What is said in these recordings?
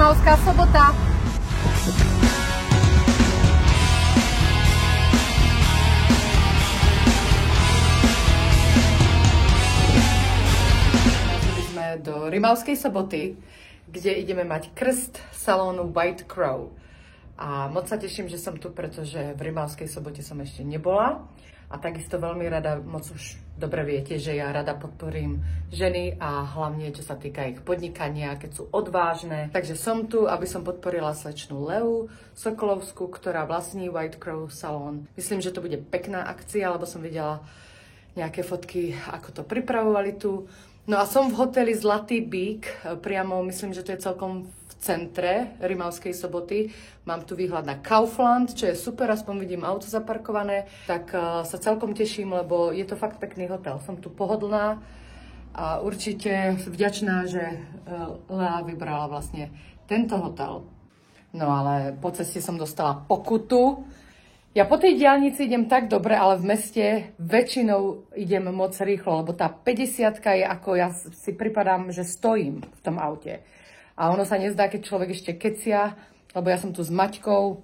Rimavská Sobota. Sme do Rimavskej Soboty, kde ideme mať krst salónu White Crow. A moc sa teším, že som tu, pretože v Rimavskej Sobote som ešte nebola. A takisto veľmi rada, moc už dobre viete, že ja rada podporím ženy a hlavne čo sa týka ich podnikania, keď sú odvážne. Takže som tu, aby som podporila slečnú Leu Sokolovskú, ktorá vlastní White Crow salón. Myslím, že to bude pekná akcia, lebo som videla nejaké fotky, ako to pripravovali tu. No a som v hoteli Zlatý bík, priamo myslím, že to je celkom v centre Rimavskej Soboty. Mám tu výhľad na Kaufland, čo je super, aspoň vidím auto zaparkované. Tak sa celkom teším, lebo je to fakt pekný hotel. Som tu pohodlná a určite vďačná, že Lea vybrala vlastne tento hotel. No ale po ceste som dostala pokutu. Ja po tej diaľnici idem tak dobre, ale v meste väčšinou idem moc rýchlo, lebo tá 50-ka je ako ja si pripadám, že stojím v tom aute. A ono sa nezdá, keď človek ešte kecia, lebo ja som tu s Maťkou,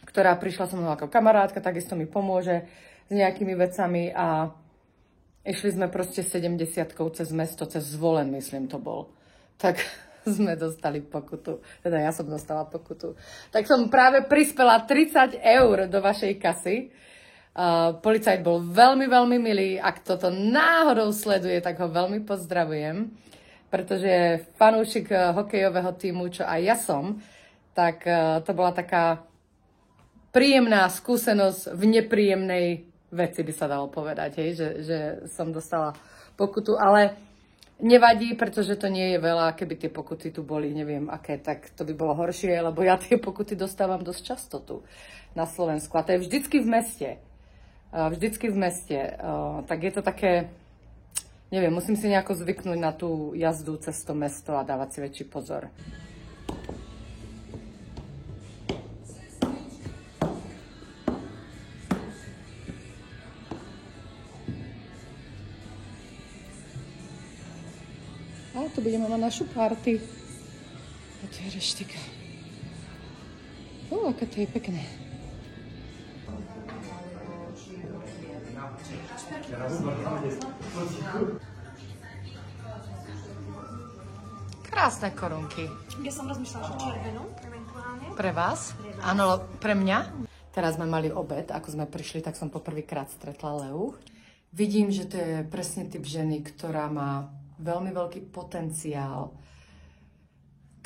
ktorá prišla so mnou ako kamarátka, takisto mi pomôže s nejakými vecami a išli sme proste 70-kou cez mesto, cez Zvolen, myslím to bol. Tak sme dostali pokutu, teda ja som dostala pokutu. Tak som práve prispela 30 eur do vašej kasy. Policajt bol veľmi, veľmi milý. Ak toto náhodou sleduje, tak ho veľmi pozdravujem, pretože je fanúšik hokejového týmu, čo aj ja som, tak to bola taká príjemná skúsenosť v nepríjemnej veci, by sa dalo povedať, hej? Že som dostala pokutu, ale nevadí, pretože to nie je veľa, keby tie pokuty tu boli, neviem aké, tak to by bolo horšie, lebo ja tie pokuty dostávam dosť často tu na Slovensku. A to je vždycky v meste. Vždycky v meste. Tak je to také, neviem, musím si nejako zvyknúť na tú jazdu cez to mesto a dávať si väčší pozor. A tu budeme mať našu party. A tu je reštika. Aké to je pekné. Krásne korunky. Ja som rozmýšľala, že červenú, eventuálne. Pre vás? Áno, pre mňa. Teraz sme mali obed, ako sme prišli, tak som poprvýkrát stretla Leu. Vidím, že to je presne typ ženy, ktorá má veľmi veľký potenciál,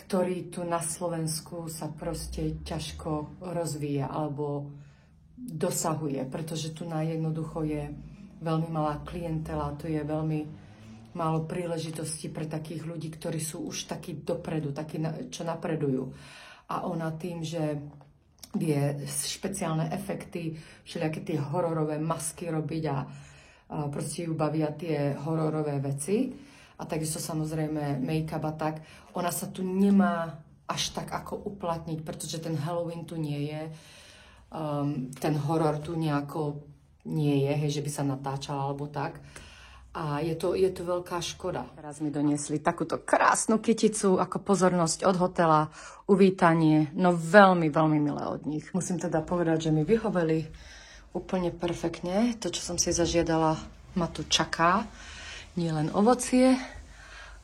ktorý tu na Slovensku sa proste ťažko rozvíja alebo dosahuje, pretože tu na jednoducho je veľmi malá klientela, tu je veľmi málo príležitostí pre takých ľudí, ktorí sú už takí dopredu, takí, čo napredujú. A ona tým, že vie špeciálne efekty, všelijaké tie hororové masky robiť a proste ju bavia tie hororové veci, a takisto samozrejme make-up a tak, ona sa tu nemá až tak ako uplatniť, pretože ten Halloween tu nie je, ten horor tu nejako nie je, hej, že by sa natáčala alebo tak. A je to veľká škoda. Teraz mi doniesli takúto krásnu kyticu ako pozornosť od hotela, uvítanie, no veľmi, veľmi milé od nich. Musím teda povedať, že mi vyhoveli úplne perfektne. To, čo som si zažiadala, ma tu čaká. Nie len ovocie,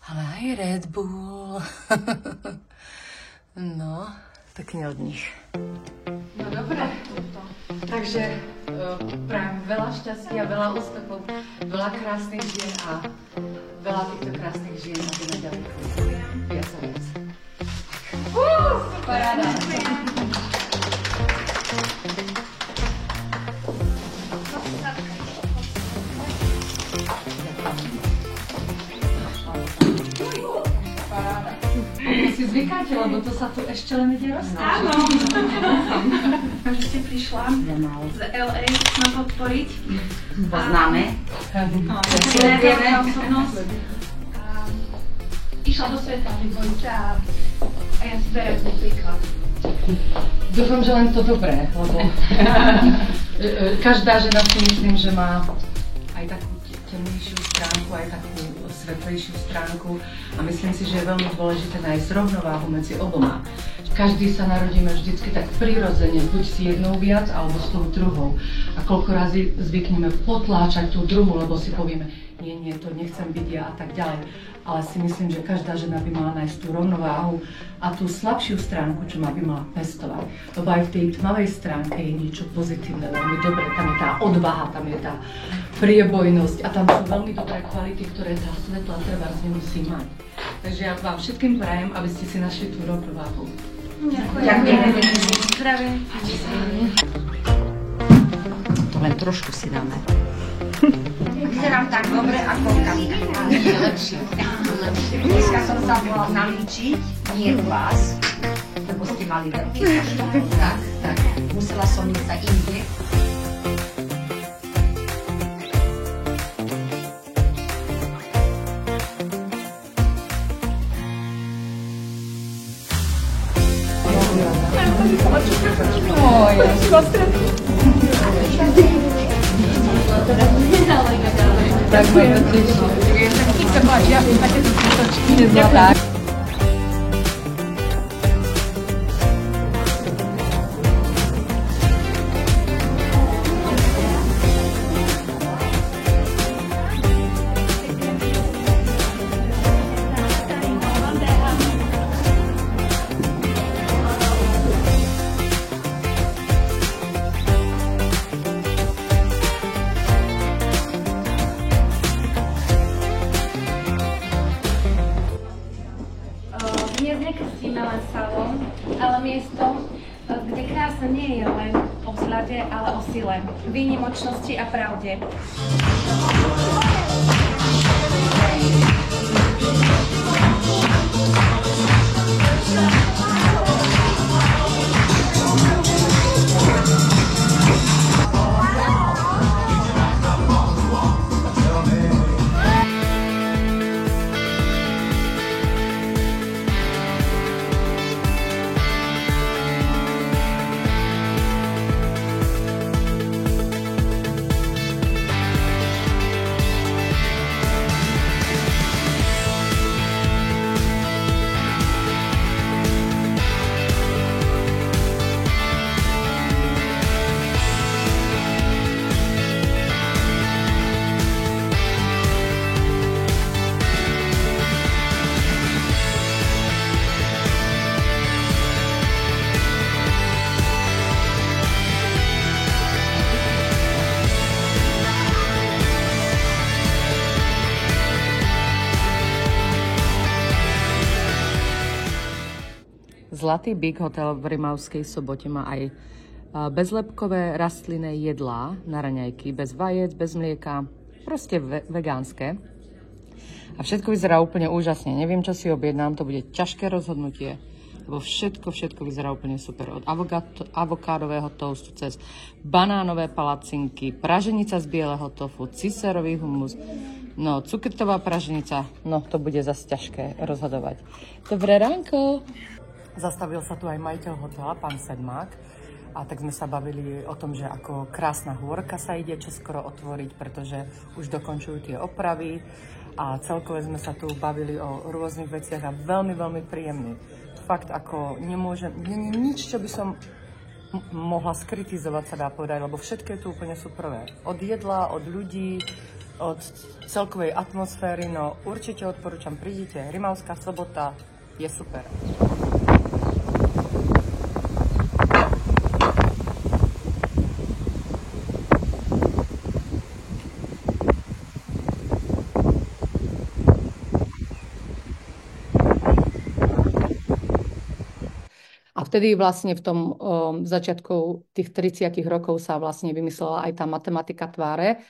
ale aj Red Bull. No, pekne od nich. No dobre, takže prajem veľa šťastia, veľa úspechov, veľa krásnych žien a veľa týchto krásnych žien, aby naďalej chodili. Viac a viac. Paráda. Si zvykáte, lebo to sa tu ešte len ide roztáčiť. Áno. Že ste prišla z LA ma podporiť. Poznáme. Sledujeme osobnosť. Išla do sveta, nebojte, a ja si beriem ten príklad. Dúfam, že len to dobré, lebo každá žena si myslím, že má aj takú temnejšiu stránku, aj takú svetlejšiu stránku a myslím si, že je veľmi dôležité nájsť rovnováhu medzi oboma. Každý sa narodíme vždycky tak prirodzene, buď si jednou viac, alebo s tou druhou. A koľko razy zvykneme potláčať tú druhú, lebo si povieme, nie, to nechcem byť ja a tak ďalej. Ale si myslím, že každá žena by mala nájsť tú rovnováhu a tú slabšiu stránku, čo by mala pestovať. Lebo aj v tej tmavej stránke je niečo pozitívne, veľmi dobré. Tam je tá odvaha, tam je tá priebojnosť a tam sú veľmi dobré kvality, ktoré tá svetla treba nemusí mať. Takže ja vám všetkým prajem, aby ste si našli tú rovnováhu. Ďakujem. Zdravím. Len trošku si dáme. Vyzerám tak dobre ako Kamila. Lepšie. Dneska som sa bola nalíčiť, nie u vás, lebo ste mali veľký kašľ. Tak. Musela som ísť sa inde. Dnes nekrstíme len salón, ale miesto, kde krása nie je len o vzhľade, ale o sile, výnimočnosti a pravde. Zlatý Bík hotel v Rimavskej Sobote má aj bezlepkové rastlinné jedlá na raňajky, bez vajec, bez mlieka, proste vegánske. A všetko vyzerá úplne úžasne. Neviem, čo si objednám, to bude ťažké rozhodnutie, lebo všetko vyzerá úplne super. Od avokádového toastu cez banánové palacinky, praženica z bieleho tofu, ciserový humus, no cukrtová praženica, no to bude zase ťažké rozhodovať. Dobré ránko! Zastavil sa tu aj majiteľ hotela, pán Sedmák, a tak sme sa bavili o tom, že ako krásna hôrka sa ide čoskoro otvoriť, pretože už dokončujú tie opravy a celkové sme sa tu bavili o rôznych veciach a veľmi, veľmi príjemný. Fakt, ako nie je nič, čo by som mohla skritizovať, sa dá povedať, lebo všetko je tu úplne superové. Od jedla, od ľudí, od celkovej atmosféry, no určite odporúčam, prídite. Rimavská Sobota je super. Vtedy vlastne v tom začiatku tých 30 rokov sa vlastne vymyslela aj tá matematika tváre,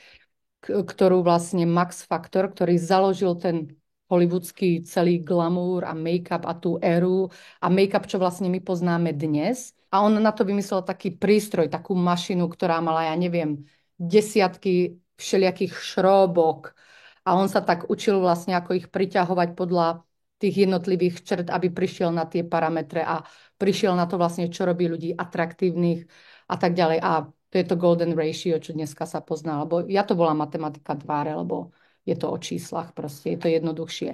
ktorú vlastne Max Factor, ktorý založil ten hollywoodský celý glamour a make-up a tú éru a make-up, čo vlastne my poznáme dnes. A on na to vymyslel taký prístroj, takú mašinu, ktorá mala, ja neviem, desiatky všelijakých šróbok. A on sa tak učil vlastne, ako ich priťahovať podľa tých jednotlivých črt, aby prišiel na tie parametre a prišiel na to vlastne, čo robí ľudí atraktívnych a tak ďalej. A to je to golden ratio, čo dneska sa pozná. Lebo ja to volám matematika tváre, lebo je to o číslach proste, je to jednoduchšie.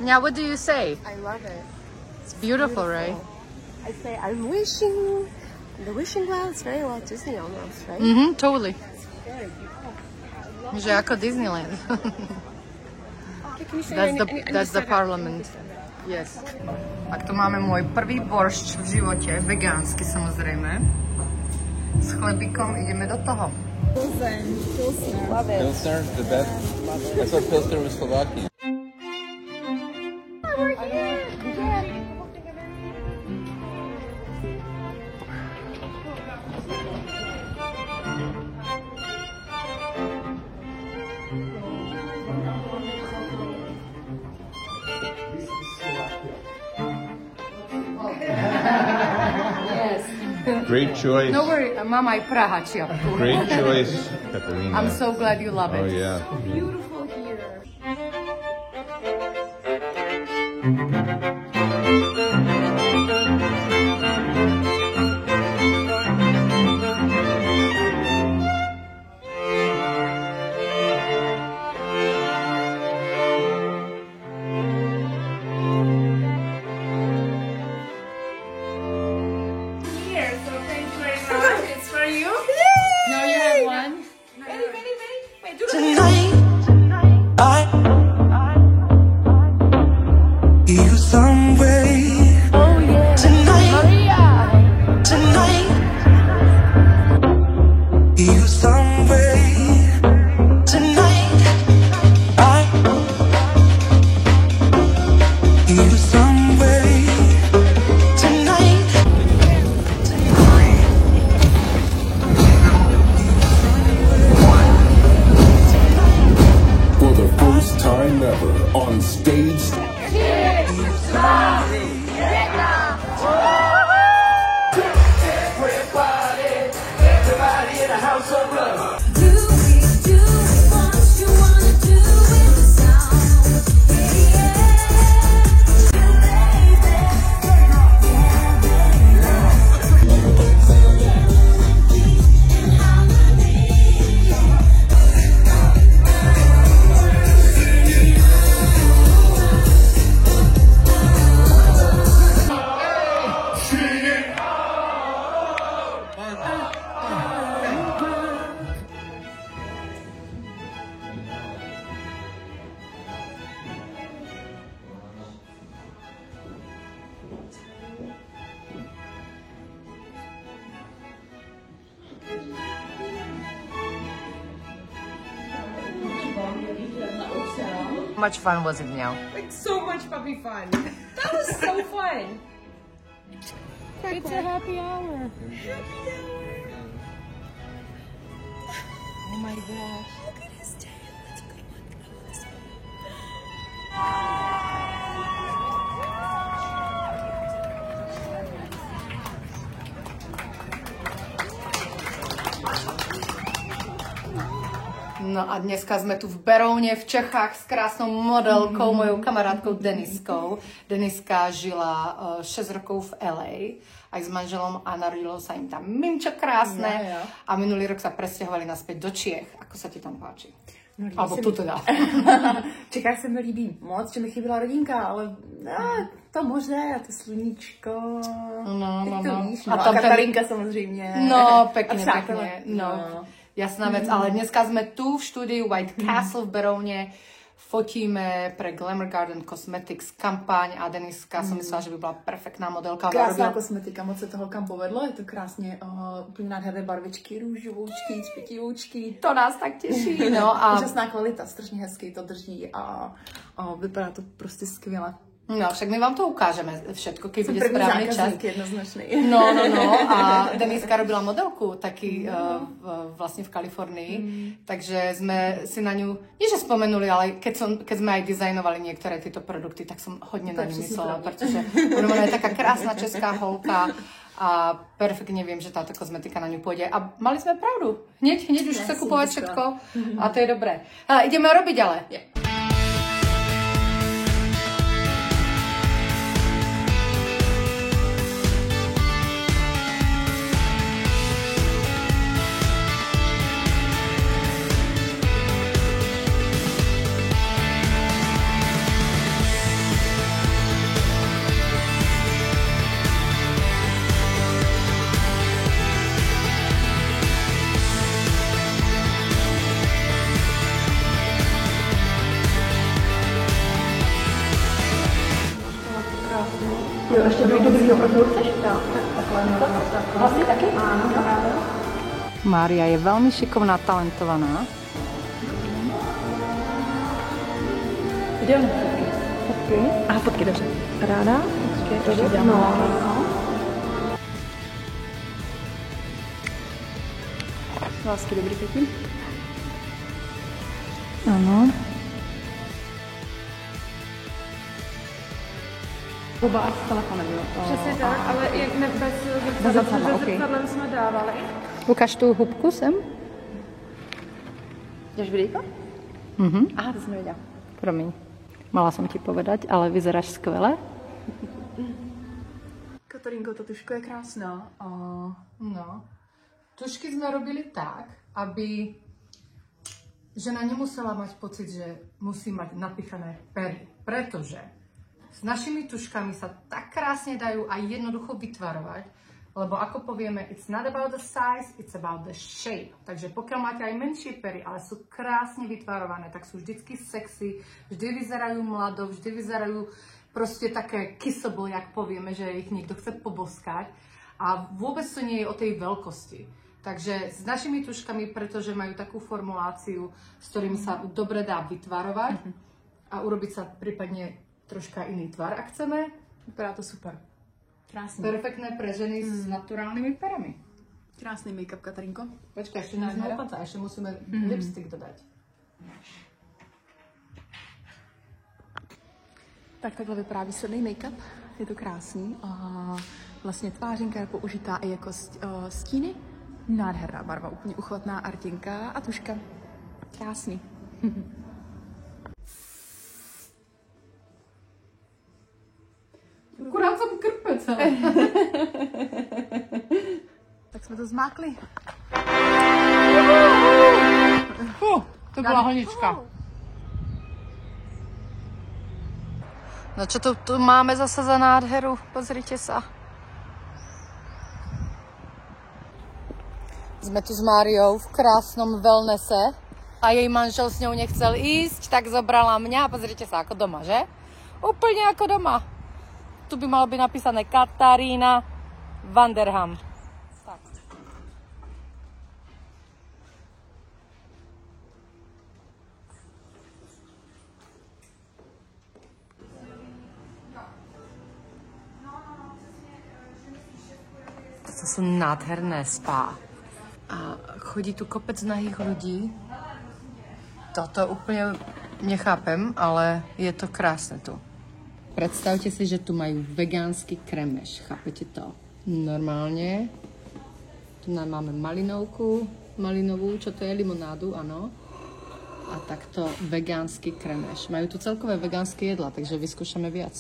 Now, what do you say? I love it. It's beautiful, right? I say I'm wishing. The wishing well, it's very Walt Disney almost, right? Mhm, totally. Že ako Disneyland. That's the parliament. Yes. Tak tu máme môj prvý boršč v živote, vegánsky samozrejme. S chlebíkom ideme do toho. Pilsen. Love it. Pilsner, the best. I thought Pilsner was Slovakian. Great choice. No worry, Mama, aj Praha čiapku. Great choice, Katarina. I'm so glad you love it. Oh yeah. Beautiful here. How much fun was it now? Like so much puppy fun. That was so fun. It's a happy hour. Oh my gosh. Look at his tail. That's a good one. I love this No a dneska sme tu v Beroune v Čechách s krásnou modelkou, mojou kamarátkou Deniskou. Deniska žila 6 rokov v LA aj s manželom a narodilo sa im tam mimčo krásne. A minulý rok sa presťahovali naspäť do Čiech. Ako sa ti tam páči? No, Alebo tu teda. V Čechách se mi líbí moc, že mi chyběla rodinka, ale to moře a to sluníčko. No. Víš, a tam Katarinka samozřejmě. No, pekne. No. Jasná vec, ale dneska sme tu v štúdiu White Castle v Beroune, fotíme pre Glamour Garden Cosmetics kampaň a Deniska som myslela, že by byla perfektná modelka. Krásná kosmetika, moc se toho kam povedlo, je to krásně úplně nádherné barvičky, růžovoučky, cpitivoučky. To nás tak těší. No a úžasná kvalita, strašně hezky to drží a vypadá to prostě skvěle. No, však my vám to ukážeme všetko, keď bude správny čas. Jednoznačný. No. A Deniska robila modelku taky vlastne v Kalifornii, takže sme si na ňu, nie že spomenuli, ale keď sme aj dizajnovali niektoré tieto produkty, tak som hodne na ňu myslela, pretože ona je taká krásna česká holka a perfektne viem, že táto kozmetika na ňu pôjde. A mali sme pravdu. Hneď už chce kupovať všetko a to je dobré. Ale ideme robiť ale. ještě do druhého profilu chceš? Jo, takhle. Hlasy taky? Áno, právě. Mária je veľmi šikovná, talentovaná. Kde on fotky? Fotky? Aha, fotky, dobře. Ráda? Počkej, to dělám. No. Lásky, dobrý pěkný. Ano. Oba s telefonem, jo? Přesně tak, ale jak ne, bez zrcadla, se okej. zrcadlem jsme dávali. Ukáž tu hubku sem. Jdeš videjko? Aha, to jsem nevěděla. Promiň. Mala som ti povedať, ale vyzeráš skvele. Katarínko, ta tuška je krásná. No. Tušky sme robili tak, aby žena nemusela mať pocit, že musí mať napichané pery. Pretože s našimi tuškami sa tak krásne dajú aj jednoducho vytvarovať, lebo ako povieme, it's not about the size, it's about the shape. Takže pokiaľ máte aj menšie pery, ale sú krásne vytvarované, tak sú vždycky sexy, vždy vyzerajú mlado, vždy vyzerajú proste také kissable, jak povieme, že ich niekto chce poboskať. A vôbec to nie je o tej veľkosti. Takže s našimi tuškami, pretože majú takú formuláciu, s ktorým sa dobre dá vytvarovať a urobiť sa prípadne troška iný tvar, ak chceme. Vypadá to super. Krásný. Perfektné pre ženy s naturálnymi perami. Krásný make-up, Katarínko. Počkaj, ešte nás neopatá, ešte musíme lipstick dodať. Tak takhle vypadá výsledný make-up. Je to krásný. A vlastně tvářinka je použitá i jako stíny. Nádherná barva, úplně uchvatná artinka a tuška. Krásný. Akurát som krpec, ale. Tak jsme to zmákli. To bola honička. No čo tu máme zase za nádheru? Pozrite sa. Sme tu s Máriou v krásnom wellnesse a jej manžel s ňou nechcel ísť, tak zobrala mňa a pozrite sa, ako doma, že? Úplne ako doma. Tu by malo byť napísané Katarína Vanderham. Tak. To sú nádherné spa. A chodí tu kopec nahých ľudí. Toto úplne nechápem, ale je to krásne tu. Predstavte si, že tu majú vegánsky kremeš. Chápete to? Normálne. Tu nám máme malinovú, čo to je, limonádu, áno. A takto vegánsky kremeš. Majú tu celkové vegánske jedlá, takže vyskúšame viac.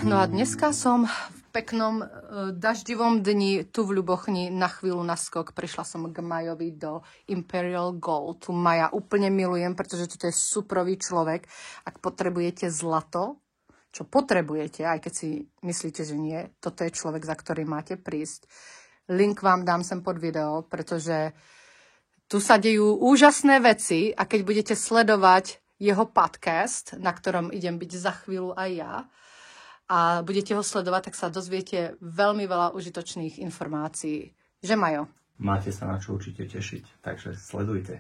No a dneska som v peknom daždivom dni tu v Ľubochni na chvíľu na skok. Prišla som k Majovi do Imperial Gold. Tu Maja úplne milujem, pretože toto je suprový človek. Ak potrebujete zlato, čo potrebujete, aj keď si myslíte, že nie, toto je človek, za ktorým máte prísť. Link vám dám sem pod video, pretože tu sa dejú úžasné veci a keď budete sledovať jeho podcast, na ktorom idem byť za chvíľu aj ja, a budete ho sledovať, tak sa dozviete veľmi veľa užitočných informácií. Že Majo? Máte sa na čo určite tešiť, takže sledujte.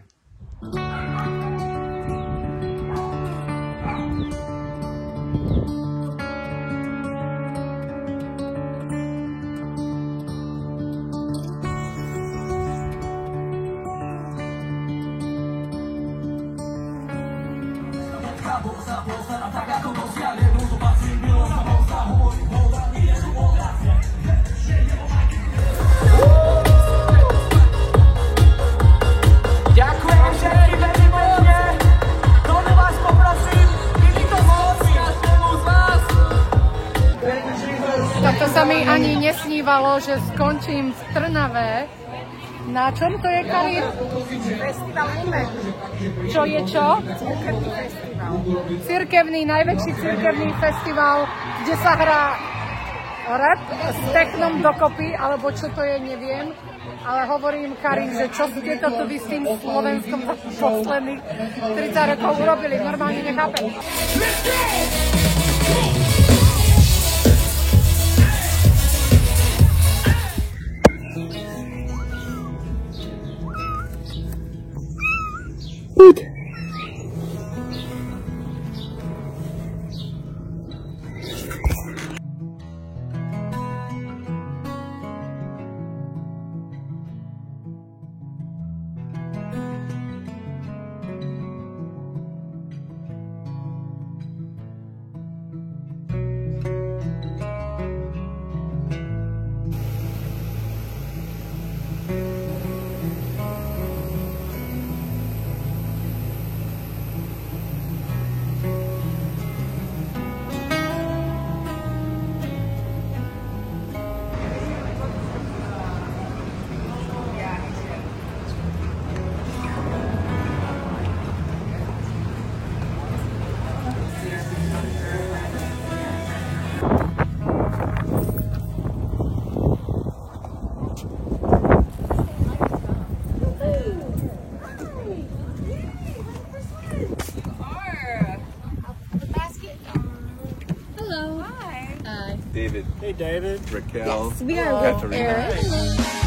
bolo, že skončím v Trnave. Na čom to je, Karin? Festival Lumen. Čo je čo? Cirkevný festival. Cirkevný, najväčší cirkevný festival, kde sa hrá rap s technom dokopy, alebo čo to je, neviem. Ale hovorím, Karin, že čo ste to tu vy s tým Slovenskom za posledných 30 rokov urobili, normálne nechápem. David. Hey, David. Raquel. We are with Katerina. Erin.